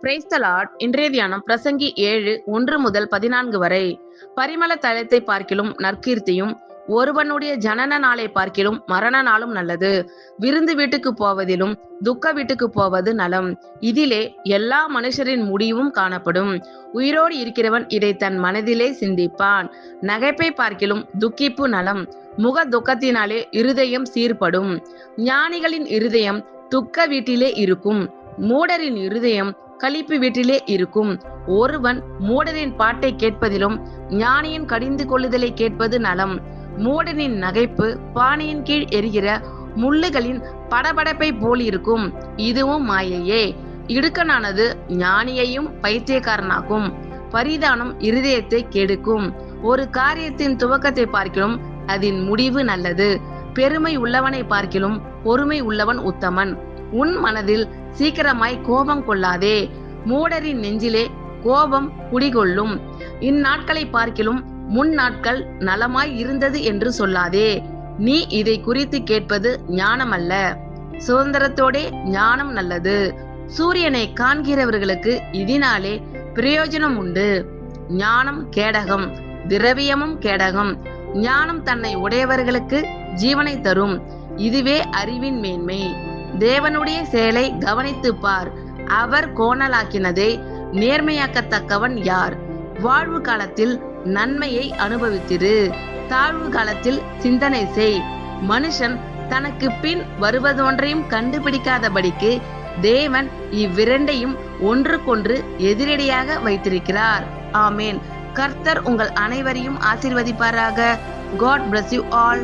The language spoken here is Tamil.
Praise the Lord. இன்றைய தியானம் பிரசங்கி 7:1-14 வரை. பரிமள தைலத்தை பார்க்கிலும் நற்கீர்த்தியும் ஒருவனுடைய ஜனன நாளை பார்க்கிலும் மரண நாளும் நல்லது. விருந்து வீட்டுக்கு போவதிலும் துக்க வீட்டுக்கு போவது நலம். இதிலே எல்லா மனுஷரின் முடிவும் காணப்படும். உயிரோடு இருக்கிறவன் இதை தன் மனதிலே சிந்திப்பான். நகைப்பை பார்க்கிலும் துக்கிப்பு நலம். முக துக்கத்தினாலே இருதயம் சீர்படும். ஞானிகளின் இருதயம் துக்க வீட்டிலே இருக்கும். மூடரின் இருதயம் களிப்பு வீட்டிலே இருக்கும். ஒருவன் மூடரின் பாட்டை கேட்பதிலும் ஞானியின் கடிந்து கொள்ளுதலை கேட்பது நலம். மூடனின் நகைப்பு பானையின் கீழ் எரிகிற முள்ளுகளின் படபடப்பை போல் இருக்கும். இதுவும் மாயையே. இடுக்கனானது ஞானியையும் பைத்தியக்காரனாக்கும். பரிதானம் இருதயத்தை கெடுக்கும். ஒரு காரியத்தின் துவக்கத்தை பார்க்கிலும் அதன் முடிவு நல்லது. பெருமை உள்ளவனை பார்க்கிலும் பொறுமை உள்ளவன் உத்தமன். உன் மனதில் சீக்கிரமாய் கோபம் கொள்ளாதே. மூடரின் நெஞ்சிலே கோபம் குடிகொள்ளும். இந்நாட்களை பார்க்கிலும் முன் நாட்கள் நலமாய் இருந்தது என்று சொல்லாதே. நீ இதை குறித்து கேட்பது ஞானம் அல்ல. சுதந்திரத்தோடே ஞானம் நல்லது. சூரியனை காண்கிறவர்களுக்கு இதனாலே பிரயோஜனம் உண்டு. ஞானம் கேடகம், திரவியமும் கேடகம். ஞானம் தன்னை உடையவர்களுக்கு ஜீவனை தரும். இதுவே அறிவின் மேன்மை. தேவனுடைய செயலை கவனித்து பார். அவர் கோணலாக்கினதை நேர்மையாக்கத்தக்கவன் யார்? வாழ்வு காலத்தில் நன்மையை அனுபவித்திரு. தாழ்வு காலத்தில் சிந்தனை செய். மனுஷன் தனக்கு பின் வருவதொன்றையும் கண்டுபிடிக்காதபடிக்கு தேவன் இவ்விரண்டையும் ஒன்றுக்கொன்று எதிரடியாக வைத்திருக்கிறார். ஆமேன். கர்த்தர் உங்கள் அனைவரையும் ஆசீர்வதிப்பாராக. God bless you all.